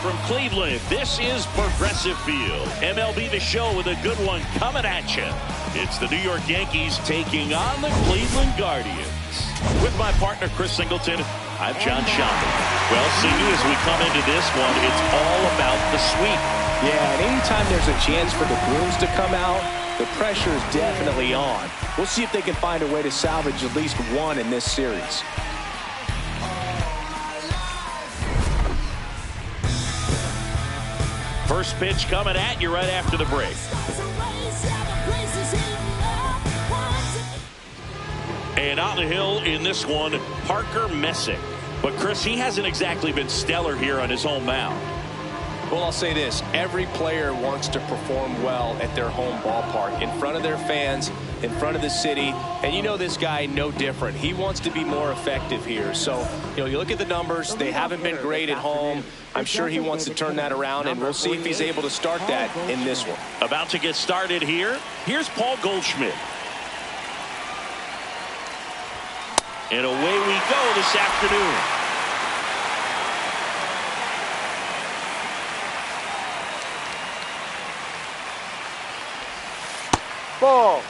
from Cleveland, this is Progressive Field. MLB The Show with a good one coming at you. It's the New York Yankees taking on the Cleveland Guardians. With my partner, Chris Singleton, I'm John Schaumburg. Well, see you as we come into this one. It's all about the sweep. Yeah, and anytime there's a chance for the Brewers to come out, the pressure is definitely on. We'll see if they can find a way to salvage at least one in this series. First pitch coming at you right after the break. And on the hill in this one, Parker Messick. But Chris, he hasn't exactly been stellar here on his home mound. Well, I'll say this. Every player wants to perform well at their home ballpark, in front of their fans, in front of the city. And you know this guy no different. He wants to be more effective here. So, you look at the numbers. They haven't been great at home. I'm sure he wants to turn that around, and we'll see if he's able to start that in this one. About to get started here. Here's Paul Goldschmidt. And away we go this afternoon. Ball.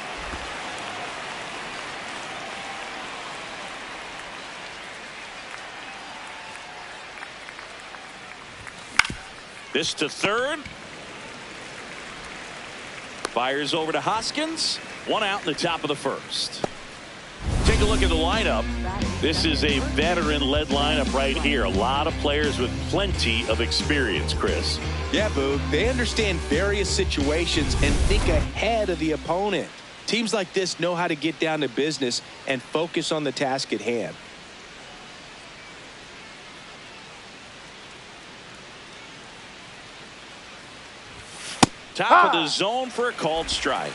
This to third. Fires over to Hoskins. One out in the top of the first. Take a look at the lineup. This is a veteran-led lineup right here. A lot of players with plenty of experience, Chris. Yeah, Boog. They understand various situations and think ahead of the opponent. Teams like this know how to get down to business and focus on the task at hand. Top of the zone for a called strike.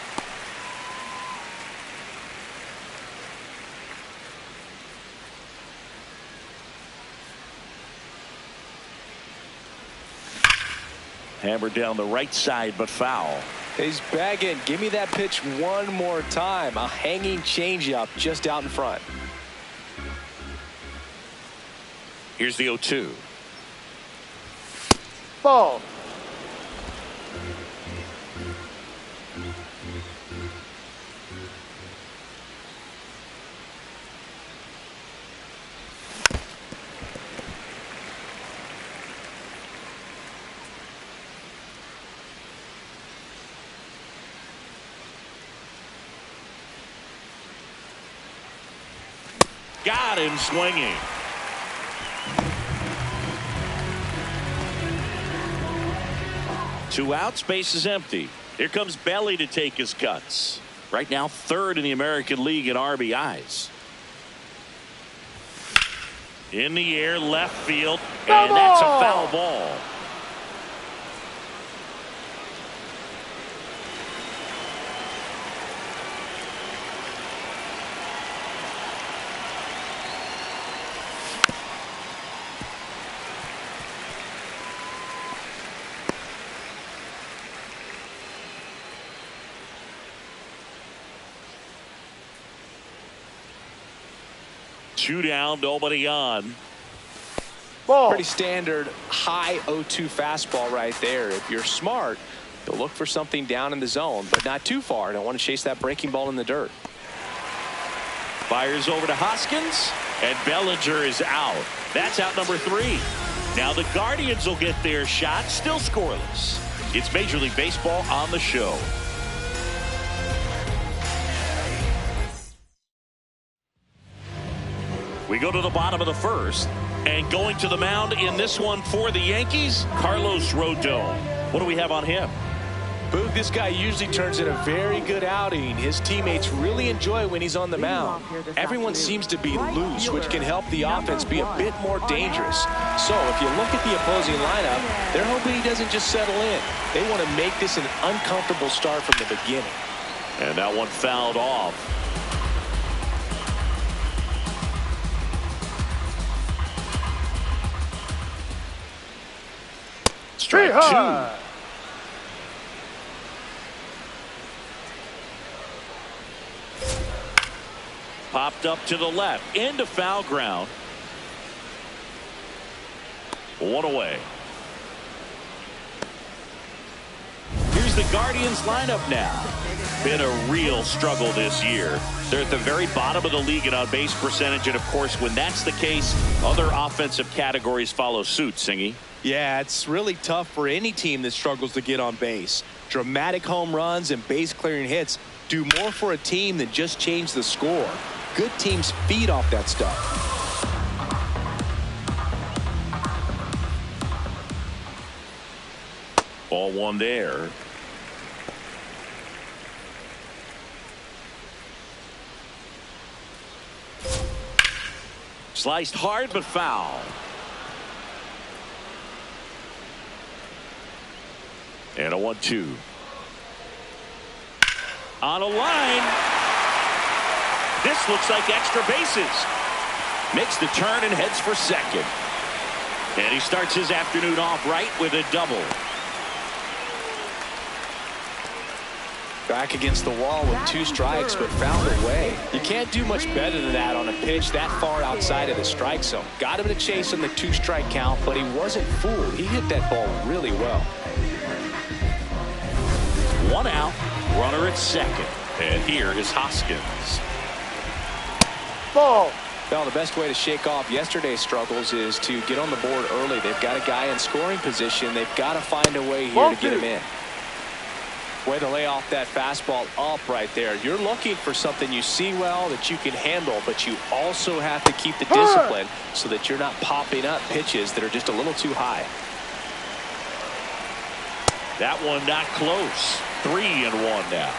Hammered down the right side, but foul. He's bagging. Give me that pitch one more time. A hanging changeup just out in front. Here's the 0-2. Ball. Got him swinging. Two outs, base is empty. Here comes Belly to take his cuts. Right now, third in the American League in RBIs. In the air, left field, and that's a foul ball. Two down, nobody on. Ball. Pretty standard high 0-2 fastball right there. If you're smart, you'll look for something down in the zone, but not too far. Don't want to chase that breaking ball in the dirt. Fires over to Hoskins, and Bellinger is out. That's out number 3. Now the Guardians will get their shot, still scoreless. It's Major League Baseball on the show. We go to the bottom of the first, and going to the mound in this one for the Yankees, Carlos Rodon. What do we have on him? Boog, this guy usually turns in a very good outing. His teammates really enjoy when he's on the mound. Everyone seems to be loose, which can help the offense be a bit more dangerous. So if you look at the opposing lineup, they're hoping he doesn't just settle in. They want to make this an uncomfortable start from the beginning. And that one fouled off. Strike 2. Popped up to the left into foul ground. One away. the Guardians lineup now. Been a real struggle this year. They're at the very bottom of the league in on-base percentage, and of course, when that's the case, other offensive categories follow suit, Singy. Yeah, it's really tough for any team that struggles to get on base. Dramatic home runs and base-clearing hits do more for a team than just change the score. Good teams feed off that stuff. Ball one there. Sliced hard but foul. And a 1-2. On a line. This looks like extra bases. Makes the turn and heads for second. And he starts his afternoon off right with a double. Back against the wall with 2 strikes, but found a way. You can't do much better than that on a pitch that far outside of the strike zone. Got him to chase on the 2-strike count, but he wasn't fooled. He hit that ball really well. 1 out, runner at second. And here is Hoskins. Ball. Well, the best way to shake off yesterday's struggles is to get on the board early. They've got a guy in scoring position. They've got to find a way here to get him in. Way to lay off that fastball up right there. You're looking for something you see well that you can handle, but you also have to keep the discipline so that you're not popping up pitches that are just a little too high. That one not close. 3-1 now.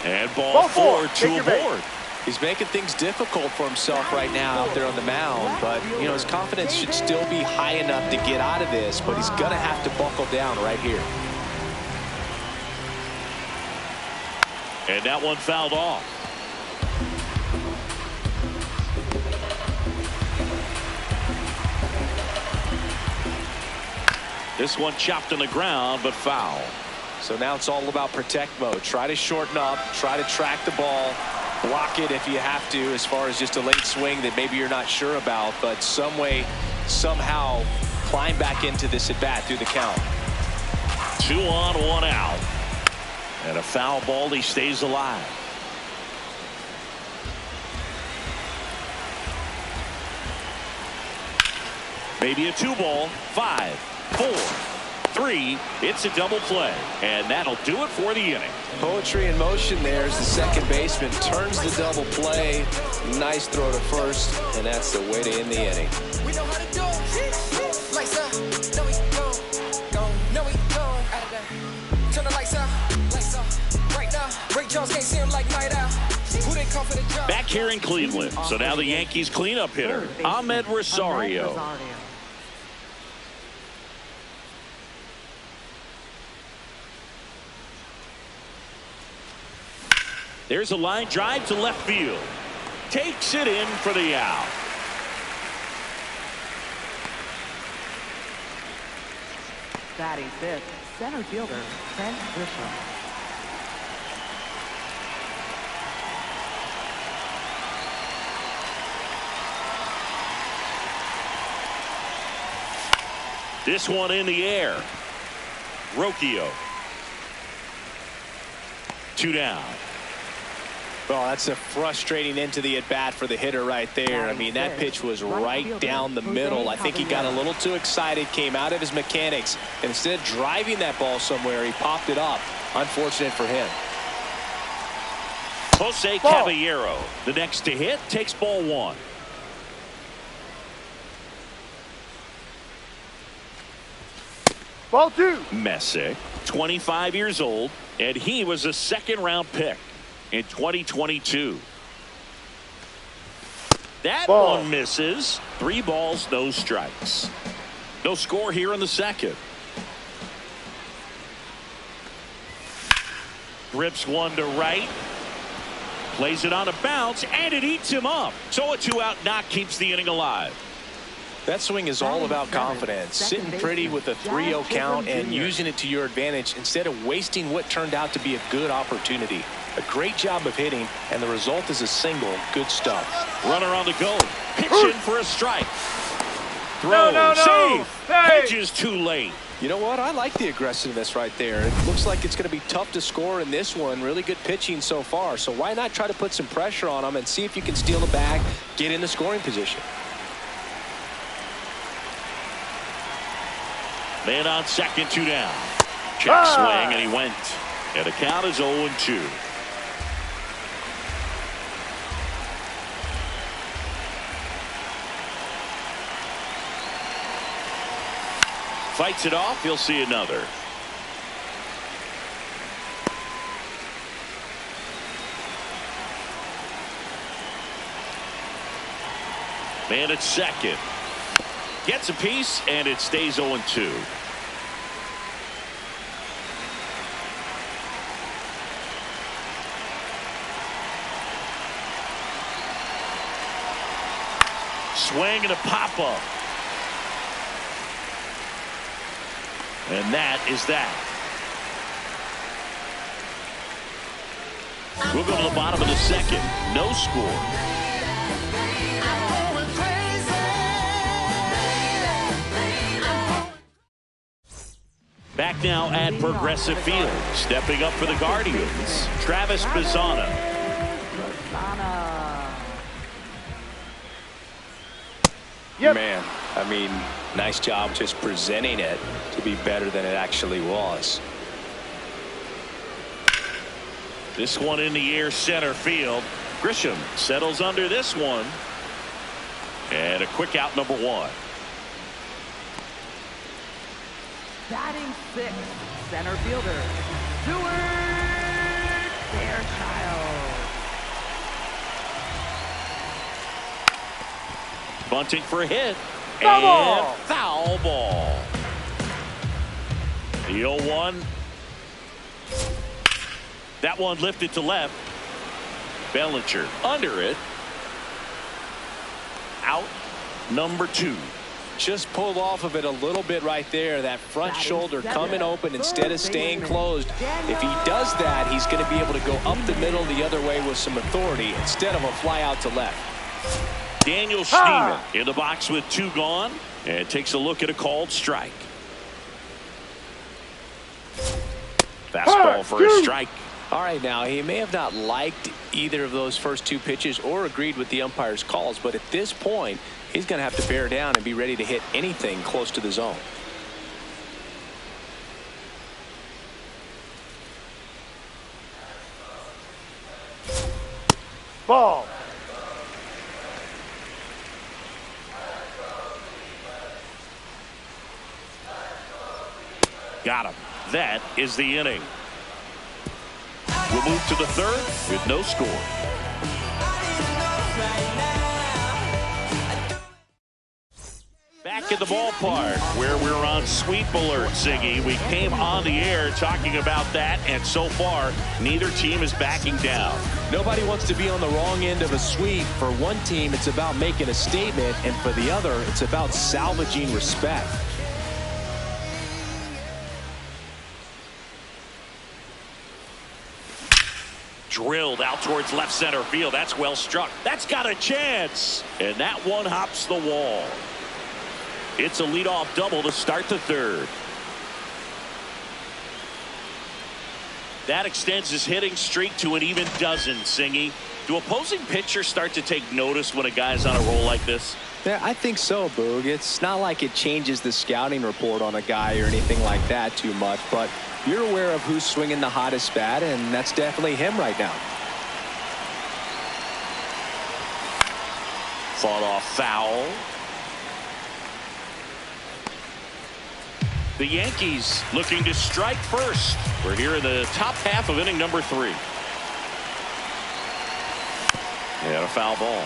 And ball 4, 2 aboard. He's making things difficult for himself right now out there on the mound, but you know his confidence should still be high enough to get out of this, but he's gonna have to buckle down right here. And that one fouled off. This one chopped on the ground, but foul. So now it's all about protect mode. Try to shorten up, try to track the ball, block it if you have to, as far as just a late swing that maybe you're not sure about, but some way, somehow climb back into this at bat through the count. 2 on, 1 out. And a foul ball, he stays alive. Maybe a 2-ball, 5, 4, 3. It's a double play, and that'll do it for the inning. Poetry in motion there as the second baseman turns the double play. Nice throw to first, and that's the way to end the inning. We know how to do it. Lights up. No, we go. No, we go. Out of there. Turn the lights out. Lights up. Right now. Ray Jones can't see him like night out. Who they come for the job? Back here in Cleveland. So now the Yankees cleanup hitter, Ahmed Rosario. There's a line drive to left field. Takes it in for the out. Batting fifth, center fielder, Trent Grisham. This one in the air. Rocchio. 2 down. Well, that's a frustrating end to the at-bat for the hitter right there. I mean, that pitch was right down the middle. I think he got a little too excited, came out of his mechanics, and instead of driving that ball somewhere, he popped it up. Unfortunate for him. Jose Caballero, the next to hit, takes ball 1. Ball 2. Messick, 25 years old, and he was a 2nd-round pick in 2022. That one misses. 3 balls, no strikes. No score here in the second. Rips one to right. Plays it on a bounce, and it eats him up. So a 2-out knock keeps the inning alive. That swing is all about confidence. Sitting pretty with a 3-0 count and using it to your advantage instead of wasting what turned out to be a good opportunity. A great job of hitting, and the result is a single. Good stuff. Runner on the go. Pitch in for a strike. Throws. No. Safe. Hey. Pitches too late. You know what? I like the aggressiveness right there. It looks like it's going to be tough to score in this one. Really good pitching so far. So why not try to put some pressure on him and see if you can steal the bag, get in the scoring position. Man on second, 2 down. Check swing, and he went. And the count is 0-2. Fights it off. He'll see another. Man at second. Gets a piece, and it stays 0-2. Swing and a pop-up. And that is that. We'll go to the bottom of the second. No score. Back now at Progressive Field. Stepping up for the Guardians, Travis Bazzana. Yep. Man, I mean, nice job just presenting it to be better than it actually was. This one in the air, center field. Grisham settles under this one. And a quick out, number 1. Batting 6th, center fielder, Stuart Fairchild. Bunting for a hit. Foul ball. And foul ball. The 0-1. That one lifted to left. Bellinger under it. Out, number 2. Just pulled off of it a little bit right there. That front shoulder coming open instead of staying closed. If he does that, he's going to be able to go up the middle the other way with some authority instead of a fly out to left. Daniel Schneemann in the box with 2 gone, and takes a look at a called strike. Fastball for a strike. All right, now he may have not liked either of those first 2 pitches or agreed with the umpire's calls, but at this point he's going to have to bear down and be ready to hit anything close to the zone. Ball. Got him. That is the inning. We'll move to the 3rd with no score. Back at the ballpark where we're on sweep alert, Siggy. We came on the air talking about that, and so far, neither team is backing down. Nobody wants to be on the wrong end of a sweep. For one team, it's about making a statement, and for the other, it's about salvaging respect. Drilled out towards left center field. That's well struck. That's got a chance. And that one hops the wall. It's a leadoff double to start the 3rd. That extends his hitting streak to an even dozen, Singy. Do opposing pitchers start to take notice when a guy's on a roll like this? Yeah, I think so, Boog. It's not like it changes the scouting report on a guy or anything like that too much, but you're aware of who's swinging the hottest bat, and that's definitely him right now. Fought off foul. The Yankees looking to strike first. We're here in the top half of inning number 3. And a foul ball.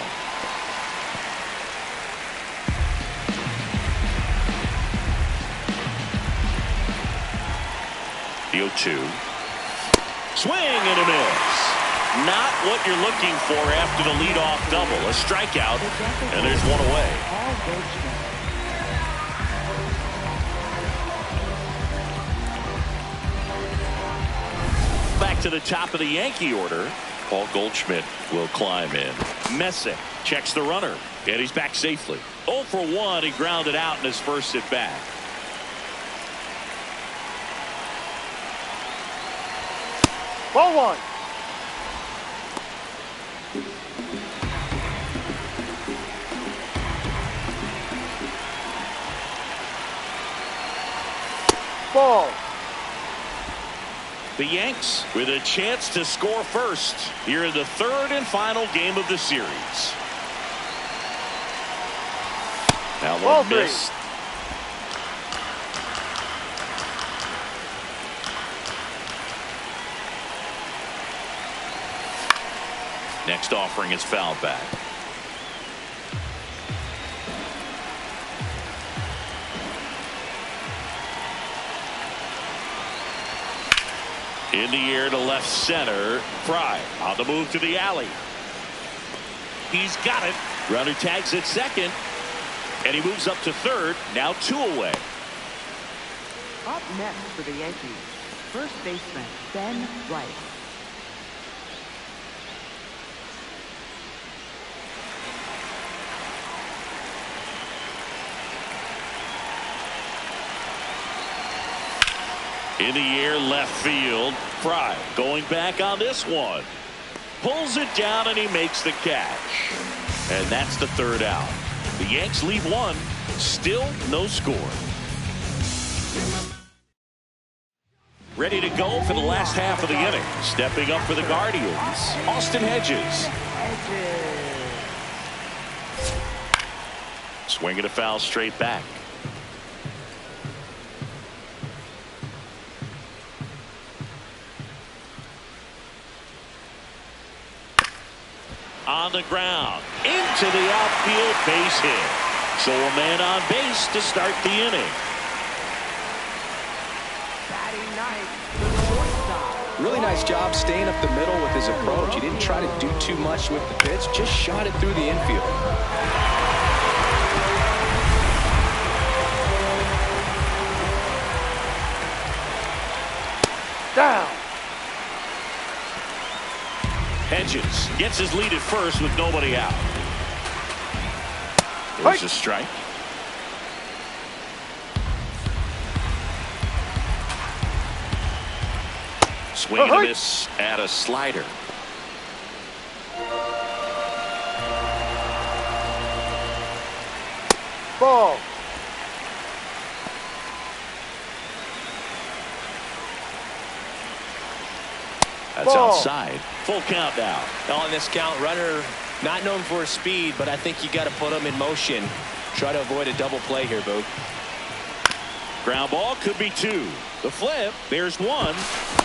The 0-2. Swing and a miss. Not what you're looking for after the leadoff double. A strikeout, and there's one away. Back to the top of the Yankee order. Paul Goldschmidt will climb in. Messick checks the runner. And he's back safely. 0 for 1. He grounded out in his first at bat. Ball 1. Ball. The Yanks with a chance to score first here in the third and final game of the series. Now Ball one 3. missed. Next offering is fouled back. In the air to left center. Fry on the move to the alley. He's got it. Runner tags at second. And he moves up to third. Now 2 away. Up next for the Yankees, first baseman Ben Wright. In the air left field. Fry going back on this one. Pulls it down and he makes the catch. And that's the third out. The Yanks leave one. Still no score. Ready to go for the last half of the inning. Stepping up for the Guardians, Austin Hedges. Swinging a foul straight back. On the ground, into the outfield, base hit. So a man on base to start the inning. Batting ninth, the shortstop. Really nice job staying up the middle with his approach. He didn't try to do too much with the pitch, just shot it through the infield. Down. Hedges gets his lead at first with nobody out. There's a strike. Swing and a miss at a slider. Ball. That's outside. Full count now. On this count, runner not known for his speed, but I think you got to put him in motion. Try to avoid a double play here, Boog. Ground ball could be 2. The flip, there's 1.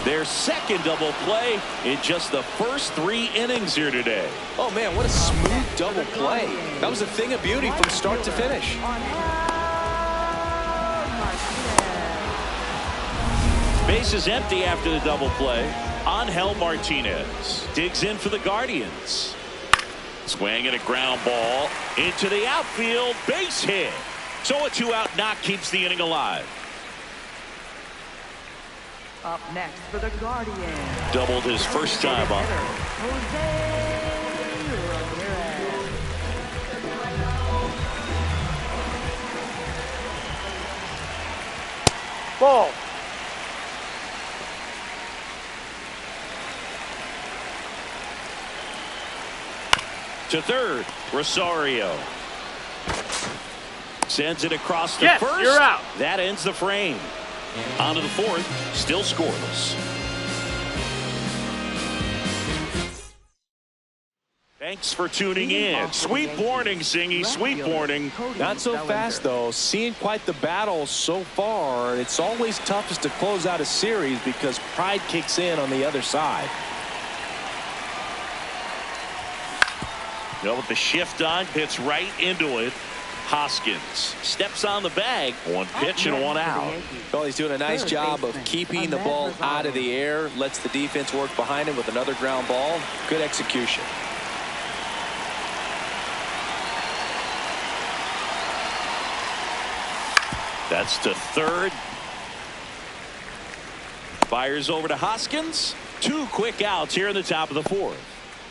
Their second double play in just the first 3 innings here today. Oh man, what a smooth double play. That was a thing of beauty from start to finish. Base is empty after the double play. Angel Martinez digs in for the Guardians. Swing and a ground ball into the outfield, base hit. So a 2-out knock keeps the inning alive. Up next for the Guardians. Doubled his first time up. Ball. To third, Rosario. Sends it across the Yes, first. you're out. That ends the frame. On to the fourth, still scoreless. Thanks for tuning in. Sweet morning, Singy. Sweet morning. Not so fast, though. Seeing quite the battle so far. It's always toughest to close out a series because pride kicks in on the other side. With the shift on, hits right into it. Hoskins steps on the bag. 1 pitch and 1 out. Well, he's doing a nice job of keeping the ball out of the air. Lets the defense work behind him with another ground ball. Good execution. That's to third. Fires over to Hoskins. 2 quick outs here in the top of the 4th.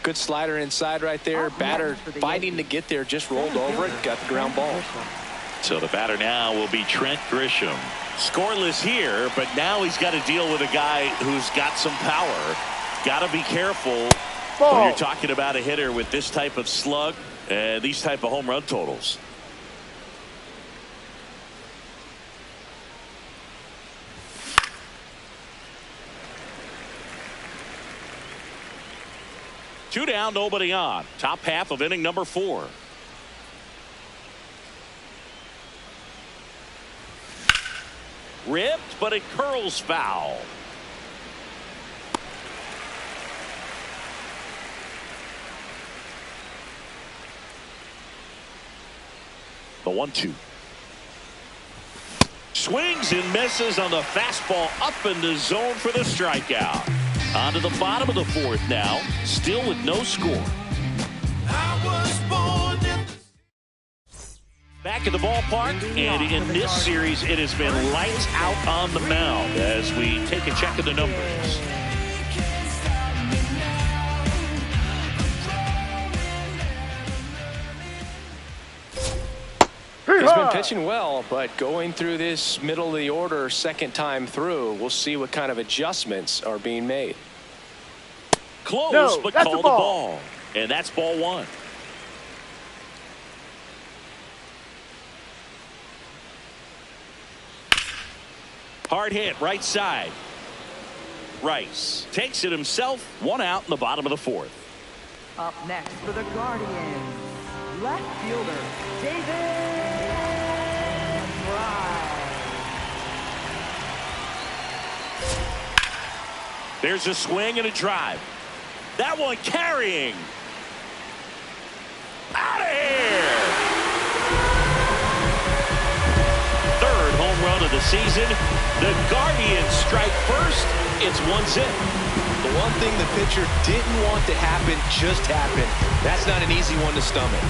Good slider inside right there. Batter fighting to get there, just rolled over it, got the ground ball. So the batter now will be Trent Grisham. Scoreless here, but now he's got to deal with a guy who's got some power. Got to be careful when you're talking about a hitter with this type of slug and these type of home run totals. Two down, nobody on. Top half of inning number 4. Ripped, but it curls foul. The 1-2. Swings and misses on the fastball up in the zone for the strikeout. On to the bottom of the 4th now, still with no score. Back at the ballpark, and in this series, it has been lights out on the mound as we take a check of the numbers. He's been pitching well, but going through this middle of the order second time through, we'll see what kind of adjustments are being made. Close, but called the ball. And that's ball 1. Hard hit, right side. Rice takes it himself. 1 out in the bottom of the 4th. Up next for the Guardians, left fielder, David Price. There's a swing and a drive. That one carrying. Out of here. 3rd home run of the season. The Guardians strike first. It's 1-0. The one thing the pitcher didn't want to happen just happened. That's not an easy one to stomach.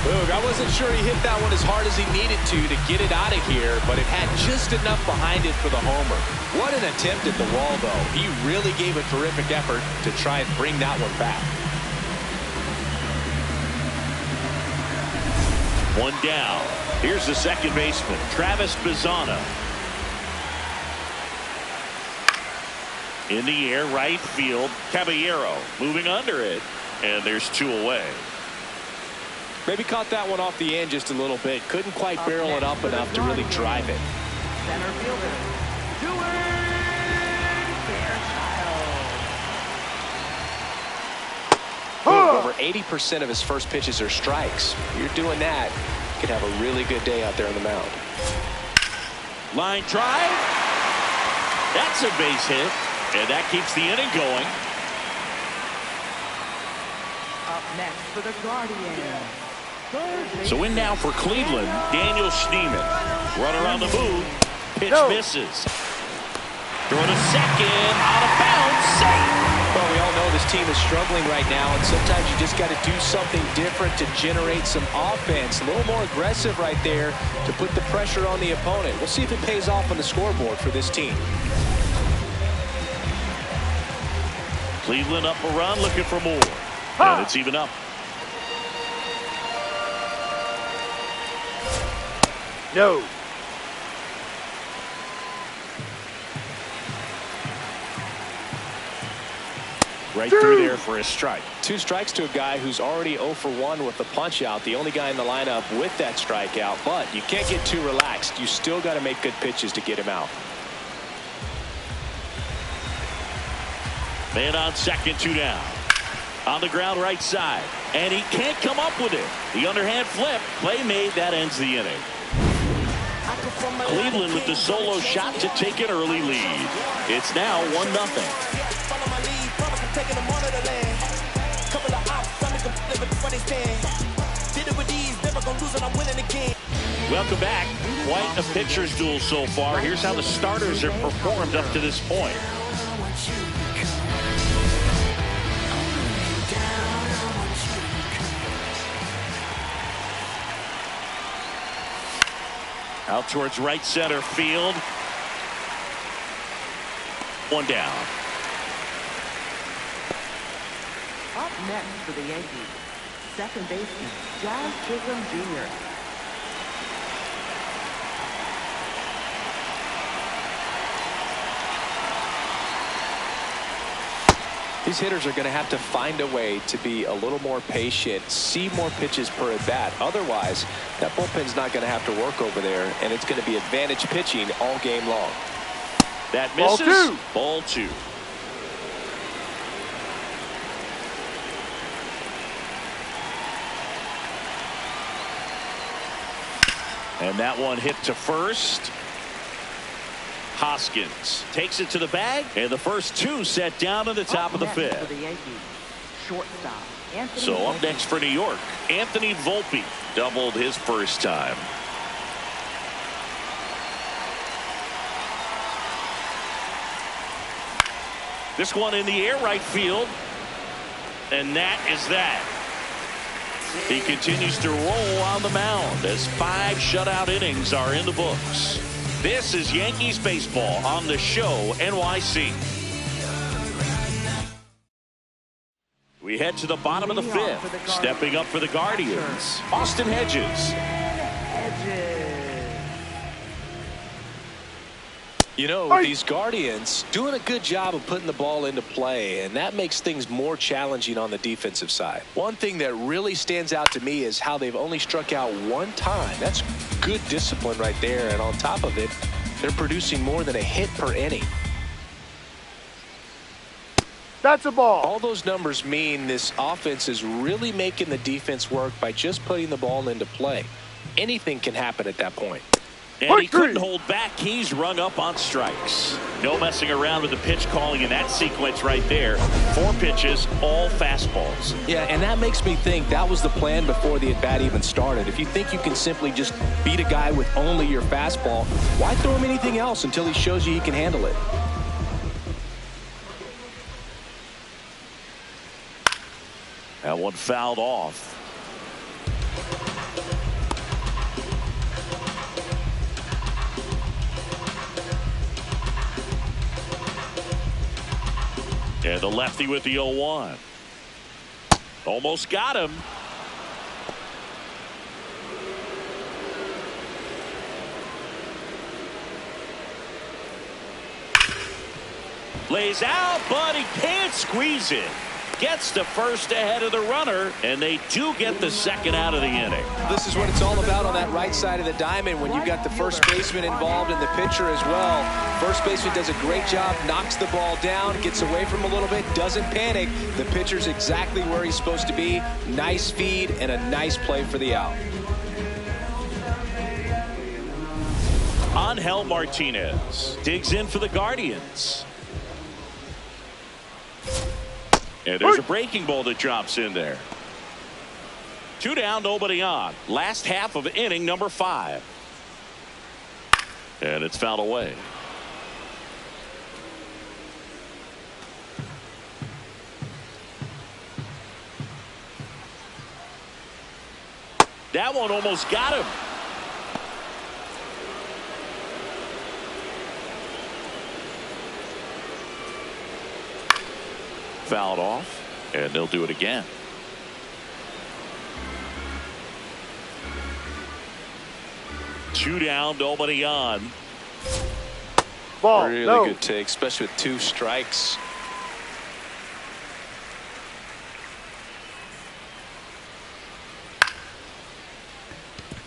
Boog, I wasn't sure he hit that one as hard as he needed to get it out of here, but it had just enough behind it for the homer. What an attempt at the wall, though. He really gave a terrific effort to try and bring that one back. 1 down. Here's the second baseman, Travis Bazzana. In the air, right field. Caballero moving under it, and there's 2 away. Maybe caught that one off the end just a little bit. Couldn't quite barrel it up enough to really drive it. Center fielder, Over 80% of his first pitches are strikes. You're doing that, you could have a really good day out there on the mound. Line drive. That's a base hit, and that keeps the inning going. Up next for the Guardians. So in now for Cleveland, Daniel Schneemann. Runner on the move. Pitch misses. Throw to second. Out of bounds. Safe. Well, we all know this team is struggling right now, and sometimes you just got to do something different to generate some offense. A little more aggressive right there to put the pressure on the opponent. We'll see if it pays off on the scoreboard for this team. Cleveland up a run, looking for more. And it's even up. No. Right through there for a strike. 2 strikes to a guy who's already 0 for 1 with the punch out. The only guy in the lineup with that strikeout, but you can't get too relaxed. You still got to make good pitches to get him out. Man on second, 2 down. On the ground right side, and he can't come up with it. The underhand flip, play made, that ends the inning. Cleveland with the solo shot to take an early lead. It's now 1-0. Welcome back. Quite a pitcher's duel so far. Here's how the starters have performed up to this point. Out towards right center field. One down. Up next for the Yankees, second baseman, Jazz Chisholm Jr. These hitters are going to have to find a way to be a little more patient, see more pitches per at bat. Otherwise, that bullpen's not going to have to work over there, and it's going to be advantage pitching all game long. That misses. Ball two. And that one hit to first. Hoskins takes it to the bag, and the first two set down to the top of the fifth. For the Yankees, shortstop, Anthony So up Volpe. next for New York, Anthony Volpe doubled his first time. This one in the air right field, and that is that. He continues to roll on the mound as 5 shutout innings are in the books. This is Yankees baseball on the show NYC. We head to the bottom of the fifth. Stepping up for the Guardians, Austin Hedges. You know, these Guardians doing a good job of putting the ball into play, and that makes things more challenging on the defensive side. One thing that really stands out to me is how they've only struck out 1 time. That's good discipline right there, and on top of it, they're producing more than a hit per inning. That's a ball. All those numbers mean this offense is really making the defense work by just putting the ball into play. Anything can happen at that point. And he couldn't hold back. He's rung up on strikes. No messing around with the pitch calling in that sequence right there. 4 pitches, all fastballs. Yeah, and that makes me think that was the plan before the at-bat even started. If you think you can simply just beat a guy with only your fastball, why throw him anything else until he shows you he can handle it? That one fouled off. And the lefty with the 0-1. Almost got him. Lays out, but he can't squeeze it. Gets to first ahead of the runner, and they do get the second out of the inning. This is what it's all about on that right side of the diamond when you've got the first baseman involved and the pitcher as well. First baseman does a great job, knocks the ball down, gets away from him a little bit, doesn't panic. The pitcher's exactly where he's supposed to be. Nice feed and a nice play for the out. Angel Martinez digs in for the Guardians. And there's a breaking ball that drops in there. 2 down, nobody on. Last half of inning number 5. And it's fouled away. That one almost got him. Fouled off, and they'll do it again. Two down, nobody on. Ball. Really good take, especially with 2 strikes.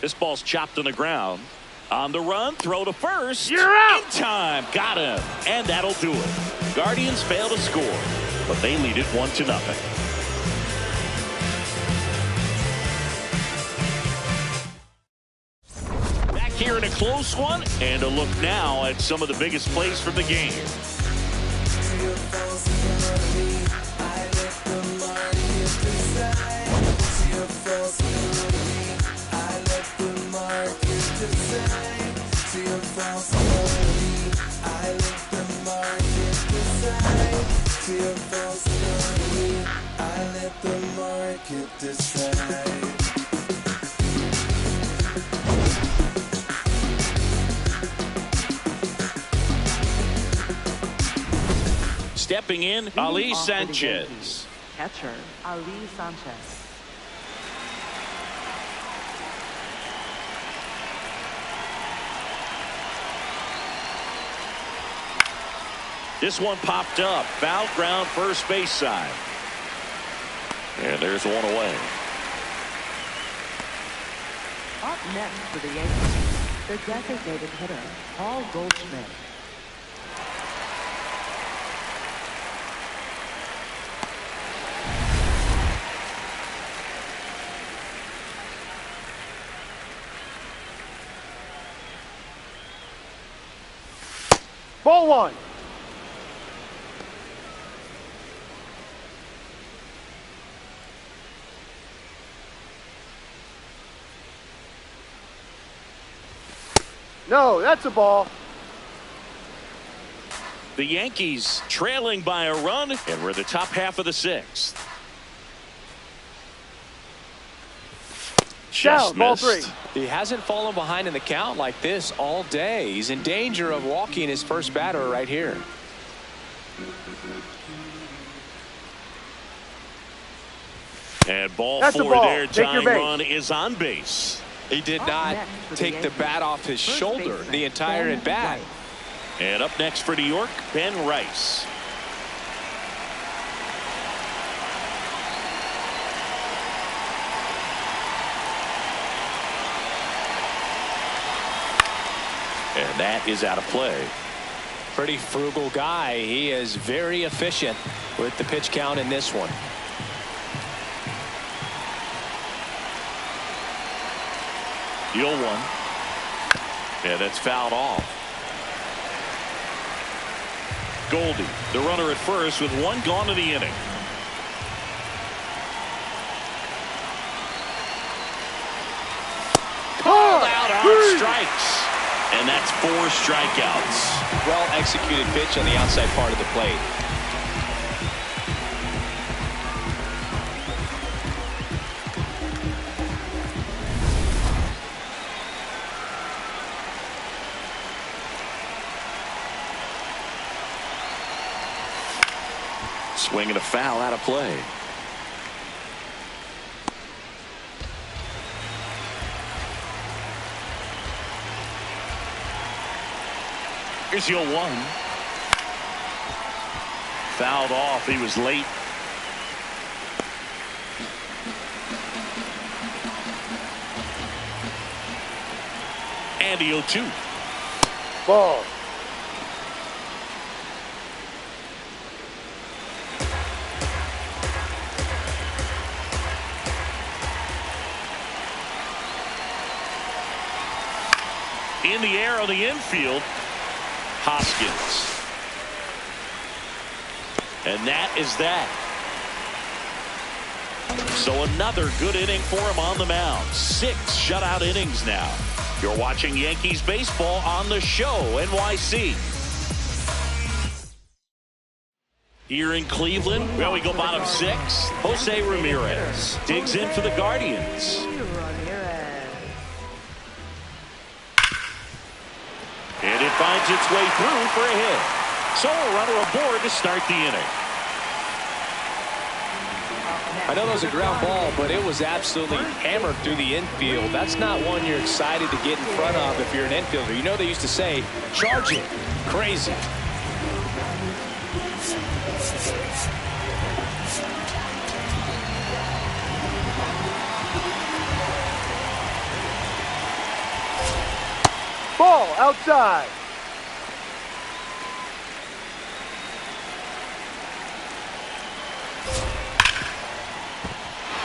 This ball's chopped on the ground. On the run, throw to first. You're out. In time, got him, and that'll do it. Guardians fail to score, but they lead it 1-0. Back here in a close one, and a look now at some of the biggest plays from the game. Stepping in, Ali Sanchez. Catcher, Ali Sanchez. This one popped up. Foul ground, first base side. And there's one away. Up next for the Yankees, the designated hitter, Paul Goldschmidt. Ball one. No, that's a ball. The Yankees trailing by a run, and we're the top half of the sixth. Just Ball missed. three. He hasn't fallen behind in the count like this all day. He's in danger of walking his first batter right here. And ball That's a four ball. there. Take your Tying base. run is on base. He did Up not next for the take the Yankees, bat off his first shoulder baseman, the entire Ben at bat. Rice. And up next for New York, Ben Rice. And that is out of play. Pretty frugal guy. He is very efficient with the pitch count in this one. The 0-1. Yeah, that's fouled off. Goldie, the runner at first with one gone in the inning. Called out on strikes. And that's 4 strikeouts. Well executed pitch on the outside part of the plate. Swinging a foul out of play. Here's the 0-1. Fouled off. He was late. And the 0-2. Ball. In the air on the infield. Hoskins. And that is that. So another good inning for him on the mound. 6 shutout innings now. You're watching Yankees baseball on the show, NYC. Here in Cleveland, well, we go bottom 6. Jose Ramirez digs in for the Guardians. And it finds its way through for a hit. So a runner aboard to start the inning. I know that was a ground ball, but it was absolutely hammered through the infield. That's not one you're excited to get in front of if you're an infielder. You know they used to say, charge it. Crazy. Ball outside.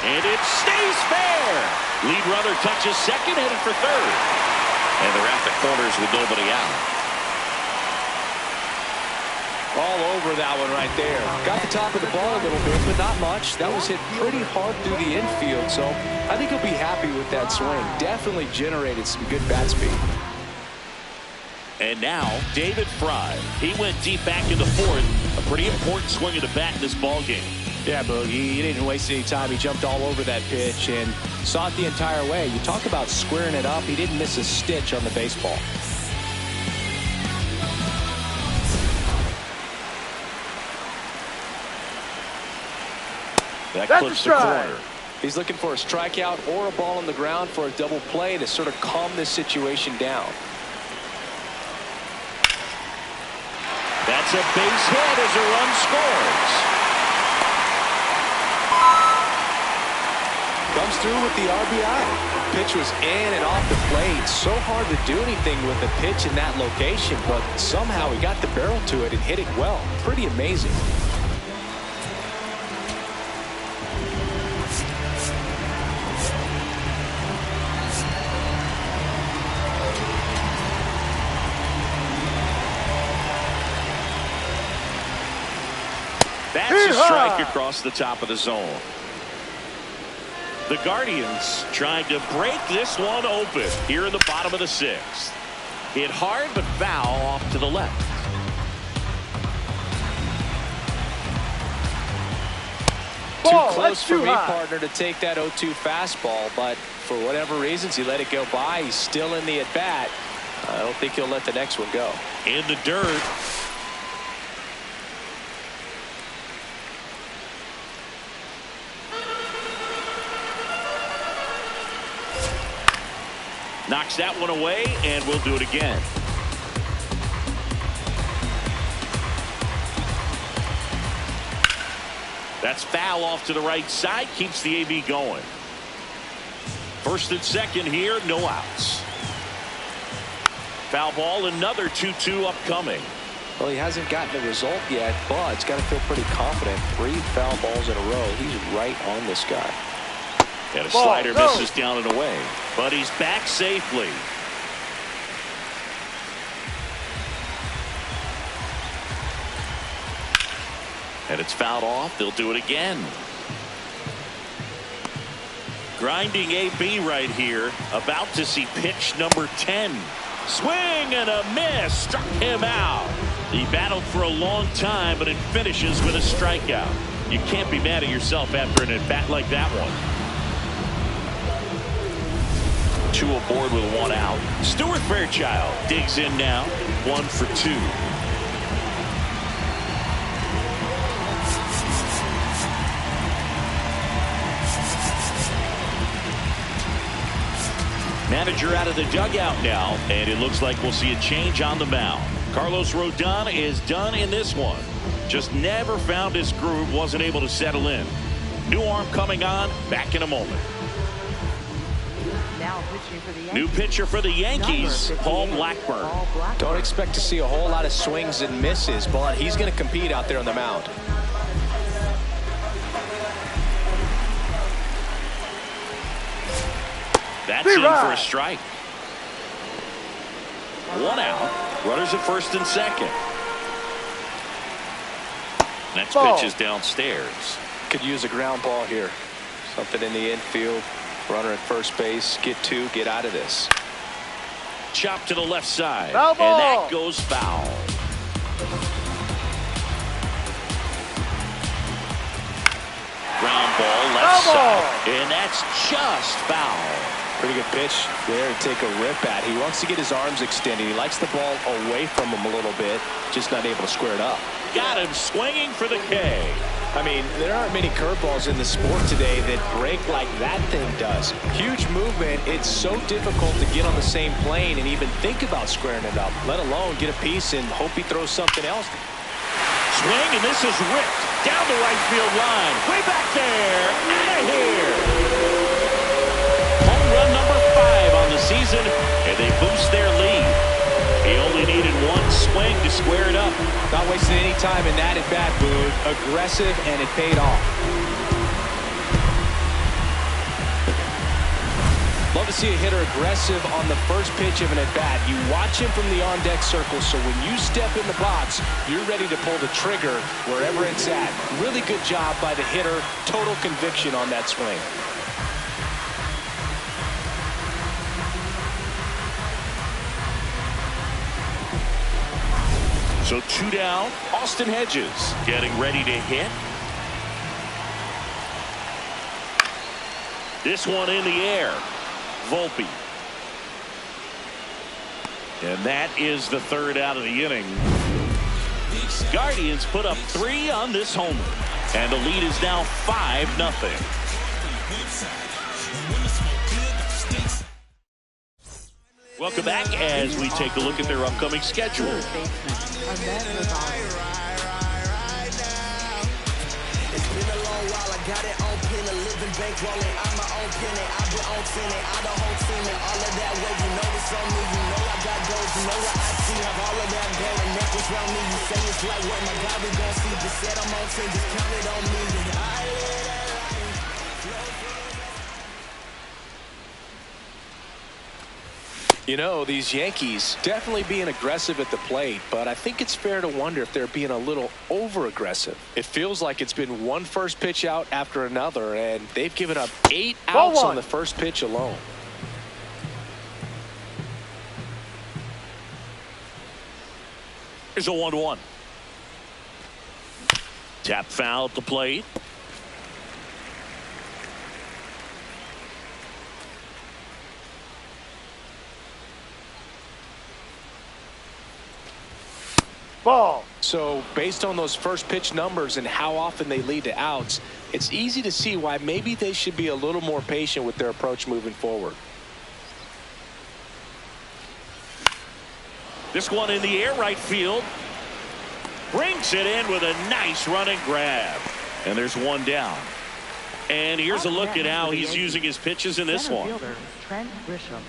And it stays fair. Lead runner touches second, headed for third. And they're at the corners with nobody out. All over that one right there. Got the top of the ball a little bit, but not much. That was hit pretty hard through the infield, so I think he'll be happy with that swing. Definitely generated some good bat speed. And now, David Fry. He went deep back in the fourth. A pretty important swing of the bat in this ball game. Yeah, Boogie, he didn't waste any time. He jumped all over that pitch and saw it the entire way. You talk about squaring it up. He didn't miss a stitch on the baseball. That That's clips a the strike. corner. He's looking for a strikeout or a ball on the ground for a double play to sort of calm this situation down. That's a base hit as a run scores. Comes through with the RBI. Pitch was in and off the plate. So hard to do anything with a pitch in that location, but somehow he got the barrel to it and hit it well. Pretty amazing. That's a strike across the top of the zone. The Guardians trying to break this one open here in the bottom of the sixth. Hit hard but foul off to the left. Ball, Too close that's for too me, high. partner, to take that 0-2 fastball, but for whatever reasons he let it go by. He's still in the at-bat. I don't think he'll let the next one go. In the dirt. Knocks that one away, and we'll do it again. That's foul off to the right side. Keeps the AB going. First and second here, no outs. Foul ball, another 2-2 upcoming. Well, he hasn't gotten the result yet, but he's got to feel pretty confident. 3 foul balls in a row. He's right on this guy. And a Ball, slider go. misses down and away. But he's back safely. And it's fouled off. They'll do it again. Grinding AB right here. About to see pitch number 10. Swing and a miss. Struck him out. He battled for a long time, but it finishes with a strikeout. You can't be mad at yourself after an at-bat like that one. 2 aboard with 1 out. Stuart Fairchild digs in now. 1 for 2. Manager out of the dugout now, and it looks like we'll see a change on the mound. Carlos Rodon is done in this one. Just never found his groove, wasn't able to settle in. New arm coming on, back in a moment. Now pitching for the Yankees. New pitcher for the Yankees, Number Paul 58, Blackburn. Paul Blackburn. Don't expect to see a whole lot of swings and misses, but he's going to compete out there on the mound. That's in for a strike. 1 out. Runners at first and second. Next Ball. pitch is downstairs. Could use a ground ball here. Something in the infield. Runner at first base. Get 2. Get out of this. Chop to the left side. Foul And ball. that goes foul. Ground ball left Foul ball. side. And that's just foul. Pretty good pitch there to take a rip at. He wants to get his arms extended. He likes the ball away from him a little bit. Just not able to square it up. Got him swinging for the K. I mean, there aren't many curveballs in the sport today that break like that thing does. Huge movement. It's so difficult to get on the same plane and even think about squaring it up, let alone get a piece and hope he throws something else. Swing, and this is ripped down the right field line. Way back there. Out of here. Home run number 5 on the season, and they boost their lead. He only needed 1 swing to square it up. Not wasting any time in that at-bat, Boone. Aggressive, and it paid off. Love to see a hitter aggressive on the first pitch of an at-bat. You watch him from the on-deck circle, so when you step in the box, you're ready to pull the trigger wherever it's at. Really good job by the hitter. Total conviction on that swing. So 2 down. Austin Hedges getting ready to hit. This one in the air. Volpe. And that is the 3rd out of the inning. Guardians put up 3 on this homer. And the lead is now 5-0. Welcome back as we take a look at their upcoming schedule. It's been a long while. I got it on pin, a living bankrolling. I'm my own penny. I've been on 10 and I the whole team and all of that way. You know it's on me. You know I got goals. You know what I see. Have all of that gold and necklace around me. You say it's like what my God we gon' see. Just said I'm on 10. Just count it on me. You know, these Yankees definitely being aggressive at the plate, but I think it's fair to wonder if they're being a little over-aggressive. It feels like it's been one first pitch out after another, and they've given up 8 outs on the first pitch alone. Here's a 1-1. Tap foul at the plate. Ball. So based on those first pitch numbers and how often they lead to outs, it's easy to see why maybe they should be a little more patient with their approach moving forward. This one in the air, right field. Brings it in with a nice running grab. And there's one down. And here's a look at how he's using his pitches in this one. Trent Grisham.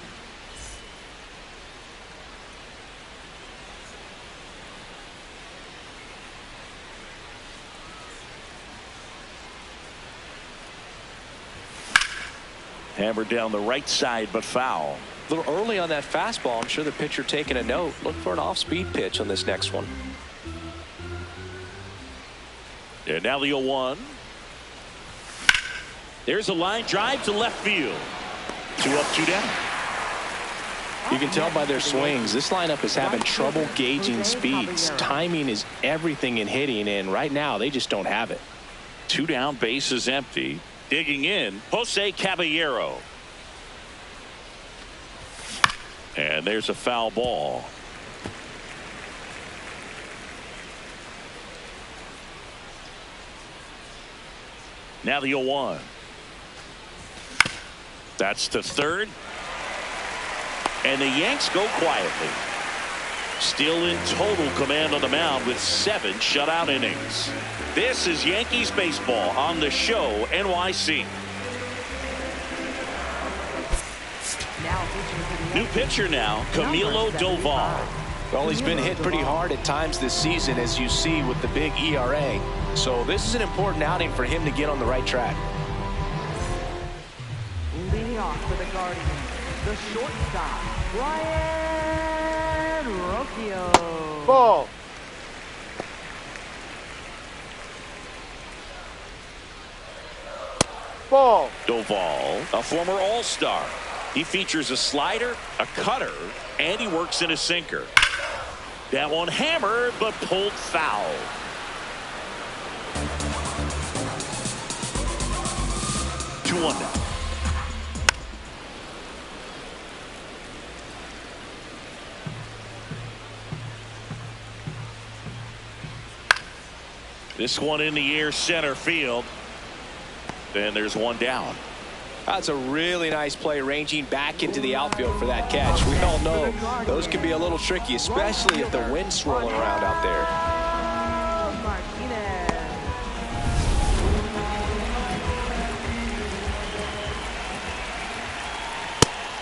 Hammered down the right side, but foul. A little early on that fastball. I'm sure the pitcher taking a note. Look for an off-speed pitch on this next one. And now the 0-1. There's a line drive to left field. 2 up, 2 down. You can tell by their swings, this lineup is having trouble gauging speeds. Timing is everything in hitting, and right now they just don't have it. 2 down, base is empty. Digging in, Jose Caballero. And there's a foul ball. Now the 0-1. That's to third. And the Yanks go quietly. Still in total command on the mound with 7 shutout innings. This is Yankees baseball on the show NYC. New pitcher now, Camilo Doval. Well, he's been hit pretty hard at times this season, as you see with the big ERA. So this is an important outing for him to get on the right track. Leading off for the Guardians, the shortstop, Ryan Rocchio. Ball. Ball. Doval, a former All-Star. He features a slider, a cutter, and he works in a sinker. That one hammered, but pulled foul. Two on now. This one in the air, center field. And there's one down. That's a really nice play, ranging back into the outfield for that catch. We all know those can be a little tricky, especially if the wind's swirling around out there.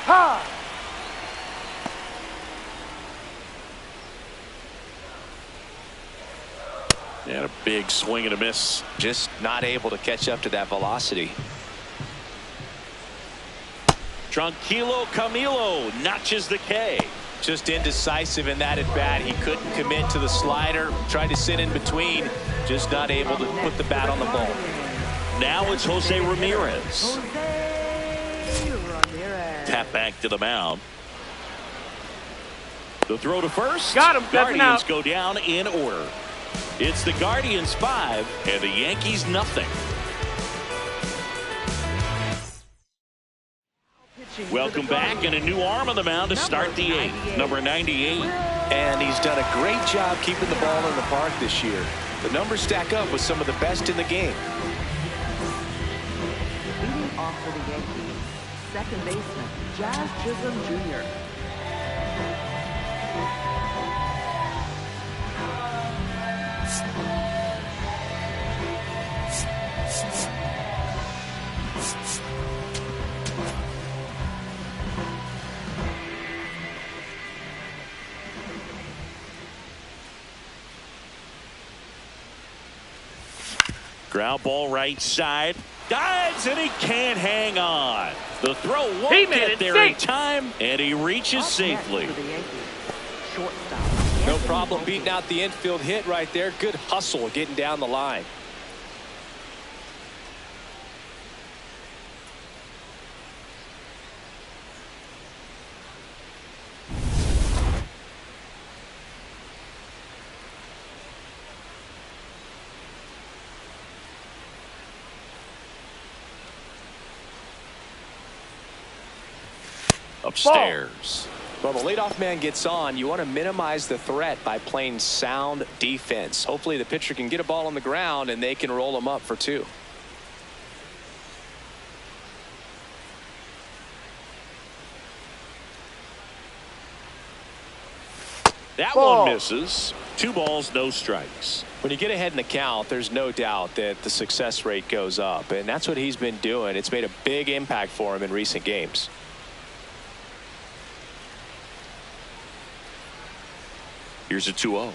Ha! And a big swing and a miss. Just not able to catch up to that velocity. Tranquilo Camilo notches the K. Just indecisive in that at bat. He couldn't commit to the slider. Tried to sit in between. Just not able to put the bat on the ball. Now it's Jose Ramirez. Tap back to the mound. The throw to first. Got him. That's an Guardians out. go down in order. It's the Guardians 5 and the Yankees nothing. Welcome back, and a new arm on the mound to start the 8th. Number 98. And he's done a great job keeping the ball in the park this year. The numbers stack up with some of the best in the game. Leading off for the Yankees, second baseman, Jazz Chisholm Jr. Ground ball right side. Dives, and he can't hang on. The throw won't get there in time, and he reaches safely. No problem beating out the infield hit right there. Good hustle getting down the line. Upstairs. Well, the leadoff man gets on. You want to minimize the threat by playing sound defense. Hopefully the pitcher can get a ball on the ground and they can roll him up for 2. That one misses. 2 balls, no strikes. When you get ahead in the count, there's no doubt that the success rate goes up, and that's what he's been doing. It's made a big impact for him in recent games. Here's a 2-0. Ball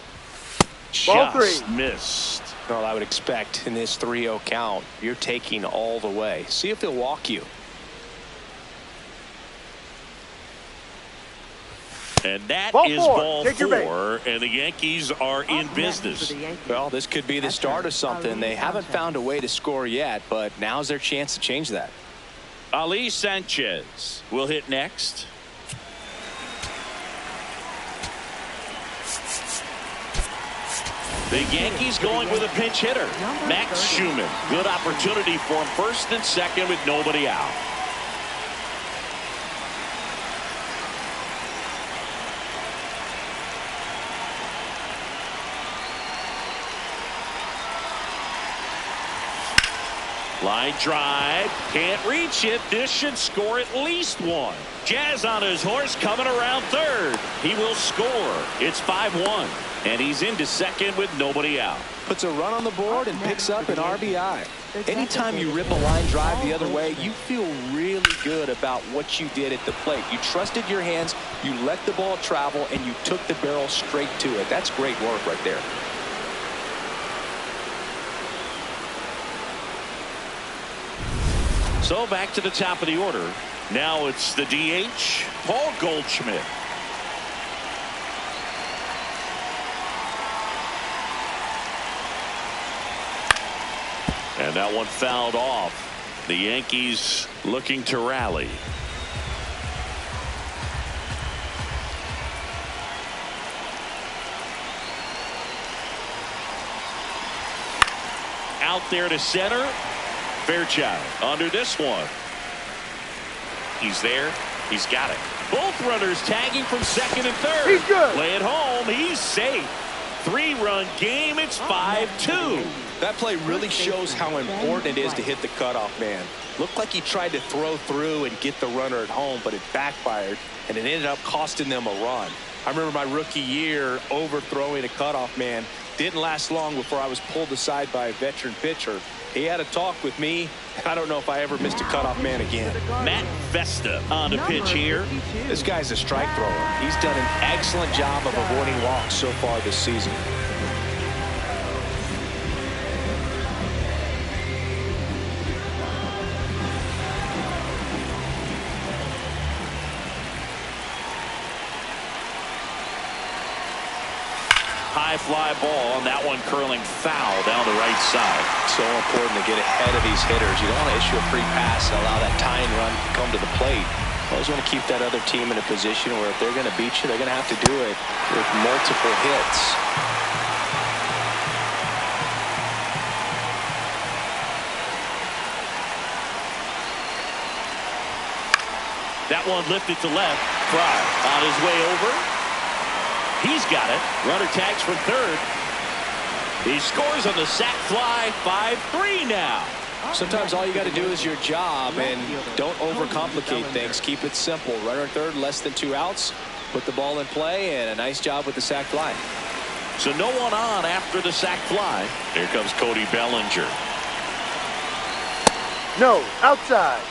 Just 3. missed. Well, I would expect in this 3-0 count, you're taking all the way. See if he'll walk you. And that Ball is 4. ball Take your 4, and the Yankees are in business. Well, this could be the start of something. They haven't found a way to score yet, but now's their chance to change that. Ali Sanchez will hit next. The Yankees going with a pinch hitter. Max Schumann. Good opportunity for him, first and second with nobody out. Line drive. Can't reach it. This should score at least 1. Jazz on his horse coming around third. He will score. It's 5-1. And he's into second with nobody out. Puts a run on the board and picks up an RBI. Anytime you rip a line drive the other way, you feel really good about what you did at the plate. You trusted your hands, you let the ball travel, and you took the barrel straight to it. That's great work right there. So back to the top of the order. Now it's the DH, Paul Goldschmidt. And that one fouled off. The Yankees looking to rally. Out there to center. Fairchild under this one. He's there. He's got it. Both runners tagging from second and third. He's good. Play it home. He's safe. 3-run game. It's 5-2. That play really shows how important it is to hit the cutoff man. Looked like he tried to throw through and get the runner at home, but it backfired, and it ended up costing them a run. I remember my rookie year overthrowing a cutoff man. Didn't last long before I was pulled aside by a veteran pitcher. He had a talk with me. I don't know if I ever missed a cutoff man again. Matt Vesta on the pitch here. This guy's a strike thrower. He's done an excellent job of avoiding walks so far this season. High fly ball, and that one curling foul down the right side. So important to get ahead of these hitters. You don't want to issue a free pass and allow that tying run to come to the plate. You always want to keep that other team in a position where if they're going to beat you, they're going to have to do it with multiple hits. That one lifted to left. Fry on his way over. He's got it. Runner tags from third. He scores on the sac fly. 5-3 now. Sometimes all you got to do is your job, and don't overcomplicate things. Keep it simple. Runner at third, less than 2 outs. Put the ball in play, and a nice job with the sac fly. So no one on after the sac fly. Here comes Cody Bellinger. No, outside.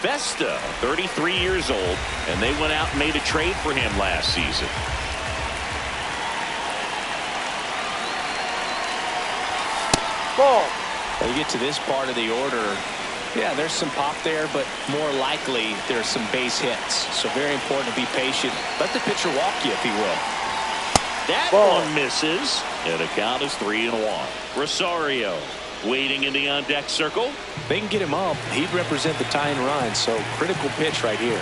Vesta, 33 years old, and they went out and made a trade for him last season. Ball. When you get to this part of the order, yeah, there's some pop there, but more likely there's some base hits. So very important to be patient. Let the pitcher walk you, if he will. That Ball. one misses, and the count is 3-1. Rosario waiting in the on-deck circle. If they can get him up, he'd represent the tying run, so critical pitch right here.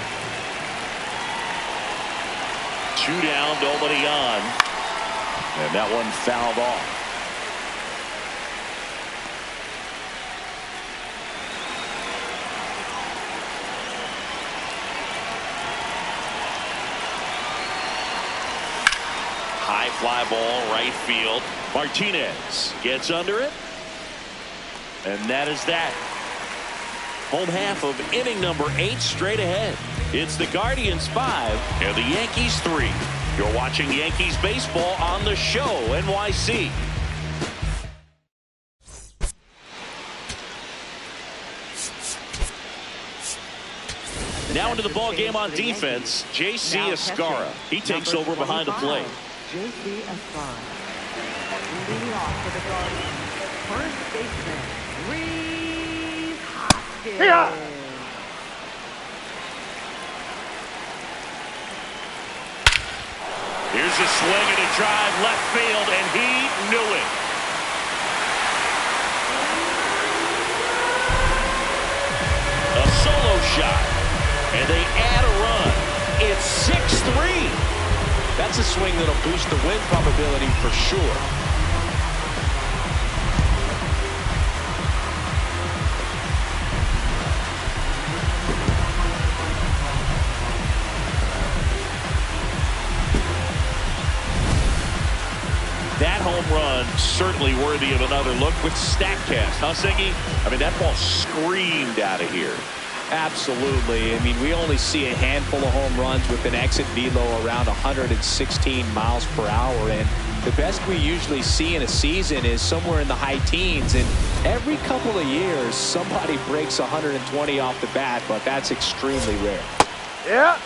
2 down, nobody on, and that one fouled off. High fly ball, right field. Martinez gets under it. And that is that. Home half of inning number 8 straight ahead. It's the Guardians 5 and the Yankees 3. You're watching Yankees baseball on the Show, NYC. Now into the ball game on defense, J.C. Escarra. He takes over behind the plate. J.C. Escarra. Leading off for the Guardians. First baseman, Reese Hoskins. Yeah. Here's a swing and a drive left field, and he knew it. A solo shot, and they add a run. It's 6-3. That's a swing that'll boost the win probability for sure. That home run certainly worthy of another look with StatCast, huh, Siggy? I mean, that ball screamed out of here. Absolutely. I mean, we only see a handful of home runs with an exit velo around 116 miles per hour. And the best we usually see in a season is somewhere in the high teens. And every couple of years, somebody breaks 120 off the bat, but that's extremely rare. Yeah.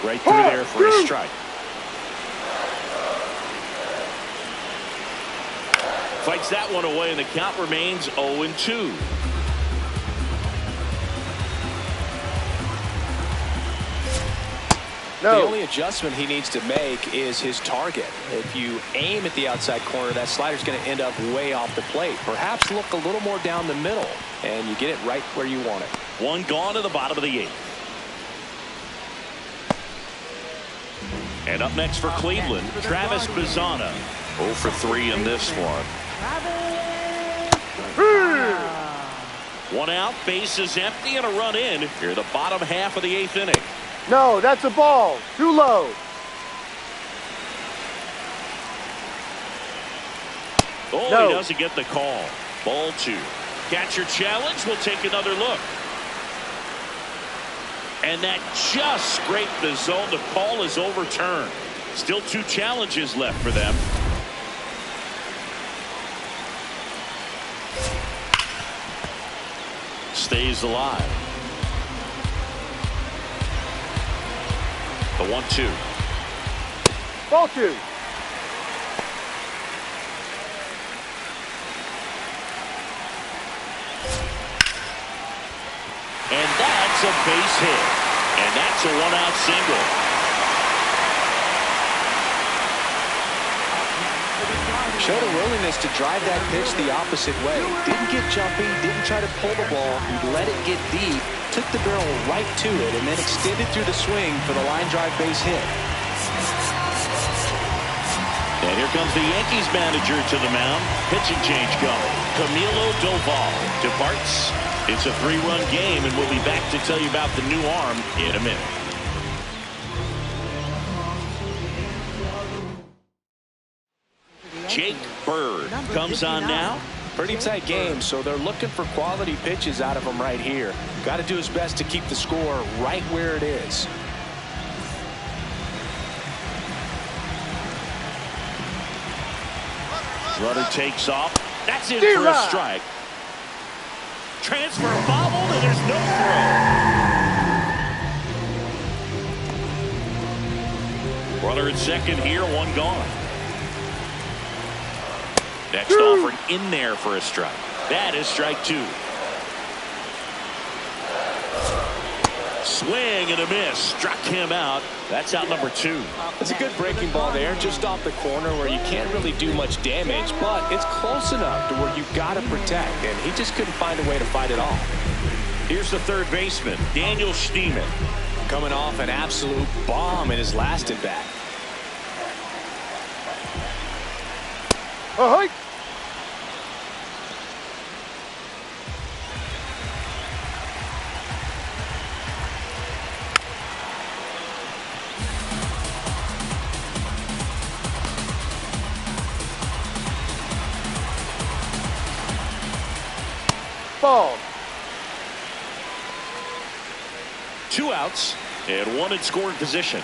Right through there for a strike. Fights that one away, and the count remains 0-2. No. The only adjustment he needs to make is his target. If you aim at the outside corner, that slider's going to end up way off the plate. Perhaps look a little more down the middle, and you get it right where you want it. One gone to the bottom of the 8th. And up next for Cleveland, Travis Bazzana. 0 for 3 in this one. One out, base is empty, and a run in. Here, the bottom half of the 8th inning. No, that's a ball. Too low. Oh, No. He doesn't get the call. Ball 2. Catcher challenge. We'll take another look. And that just scraped the zone. The call is overturned. Still 2 challenges left for them. Stays alive. The 1-2. Ball 2. And that's a base hit. And that's a 1-out single. Showed a willingness to drive that pitch the opposite way. Didn't get jumpy, didn't try to pull the ball. He let it get deep, took the barrel right to it, and then extended through the swing for the line drive base hit. And here comes the Yankees manager to the mound. Pitching change going. Camilo Doval departs. It's a 3-run game, and we'll be back to tell you about the new arm in a minute. Jake Bird comes on now. Pretty tight game, so they're looking for quality pitches out of him right here. Got to do his best to keep the score right where it is. Runner takes off. That's in for a strike. Transfer bobbled, and there's no throw. Runner at second here, one gone. Next offering in there for a strike. That is strike 2. Swing and a miss. Struck him out. That's out number 2. It's a good breaking ball there, just off the corner where you can't really do much damage, but it's close enough to where you've got to protect, and he just couldn't find a way to fight it off. Here's the third baseman, Daniel Schneemann. Coming off an absolute bomb in his last at bat. Ahoy! Ball. 2 outs and 1 in scoring position.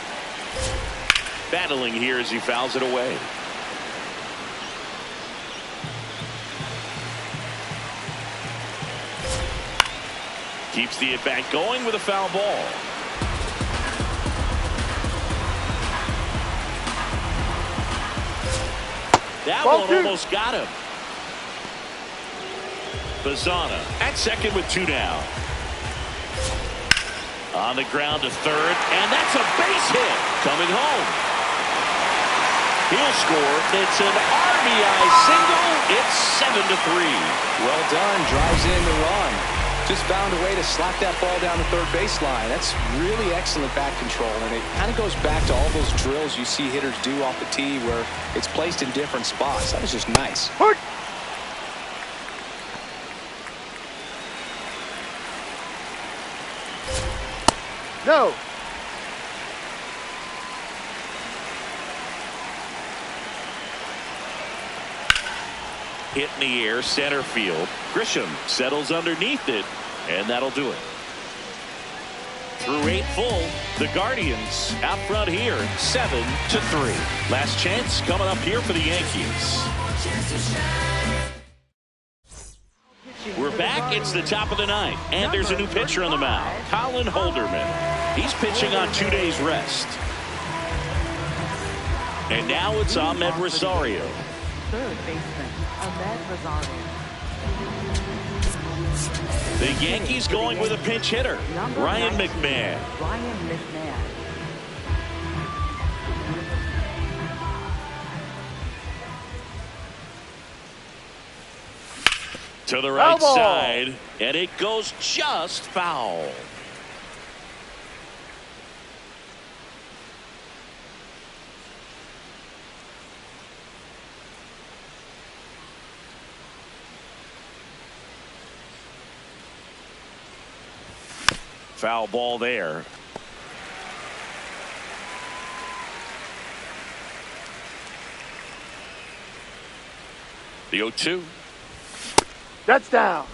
Battling here as he fouls it away. Keeps the at-bat going with a foul ball. That one almost got him. Bazana at second with 2 down. On the ground to third, and that's a base hit. Coming home. He'll score. It's an RBI single. It's 7-3. Well done. Drives in the run. Just found a way to slap that ball down the third baseline. That's really excellent bat control, and it kind of goes back to all those drills you see hitters do off the tee where it's placed in different spots. That was just nice. No. Hit in the air, center field. Grisham settles underneath it, and that'll do it. Through 8 full, the Guardians out front here, 7-3. Last chance coming up here for the Yankees. We're back. It's the top of the 9th, and there's a new pitcher on the mound, Colin Holderman. He's pitching on 2 days rest. And now it's Ahmed Rosario. Third baseman, Ahmed Rosario. The Yankees going with a pinch hitter, Ryan McMahon. Ryan McMahon. To the right side, and it goes just foul. Foul ball there. The 0-2. That's down.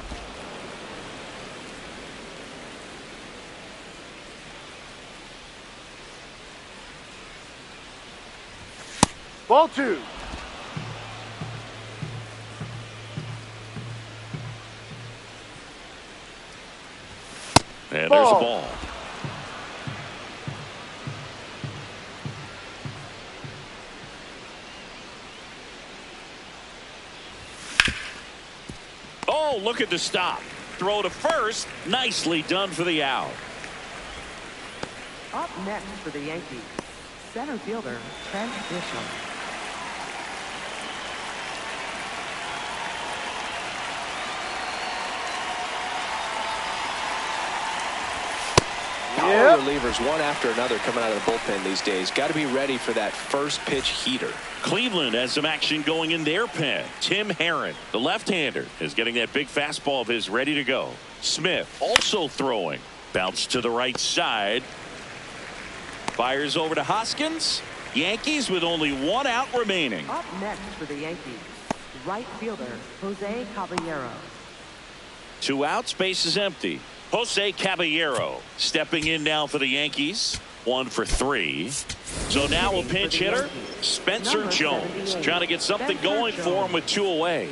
Ball 2. And there's a ball. Oh, look at the stop. Throw to first. Nicely done for the out. Up next for the Yankees, center fielder Trent Grisham. Power relievers one after another coming out of the bullpen these days. Got to be ready for that first pitch heater. Cleveland has some action going in their pen. Tim Herron, the left-hander, is getting that big fastball of his ready to go. Smith also throwing. Bounce to the right side. Fires over to Hoskins. Yankees with only 1 out remaining. Up next for the Yankees, right fielder Jose Caballero. 2 outs, base is empty. Jose Caballero stepping in now for the Yankees. 1 for 3. So now a pinch hitter, Spencer Jones, trying to get something going for him with 2 away.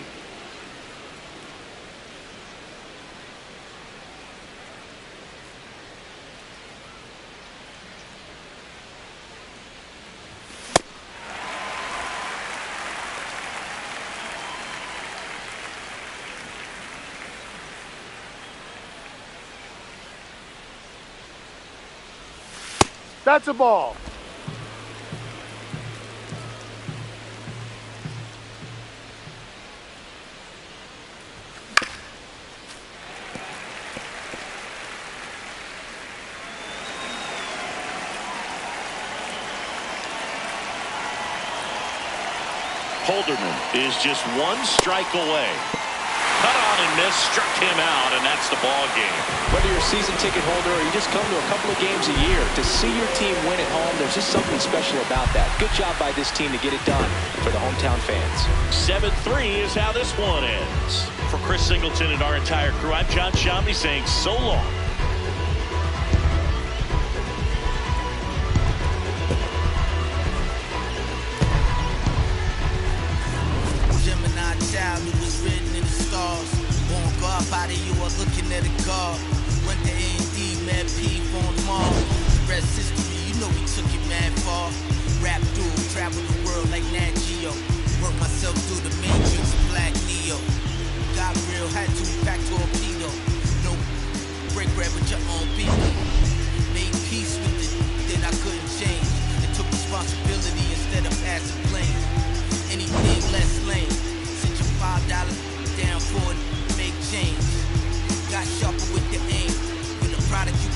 That's a ball. Holderman is just 1 strike away. Cut on and miss, struck him out, and that's the ball game. Whether you're a season ticket holder or you just come to a couple of games a year, to see your team win at home, there's just something special about that. Good job by this team to get it done for the hometown fans. 7-3 is how this one ends. For Chris Singleton and our entire crew, I'm John Shamley saying so long. Gemini child who was written in the stars. Won't go up out of you or looking at a guard. Went to A&D, mad P on Mars. The rest history, you know we took it mad far. Rap dude, travel the world like Nat Geo. Work myself through the matrix of Black Neo. Got real, had to pack torpedo. No break bread with your own people. Made peace with it, that I couldn't change. And took responsibility instead of passing blame. Anything less lame. Sent your $5 down for it, make change. Got sharper with the aim. When the product you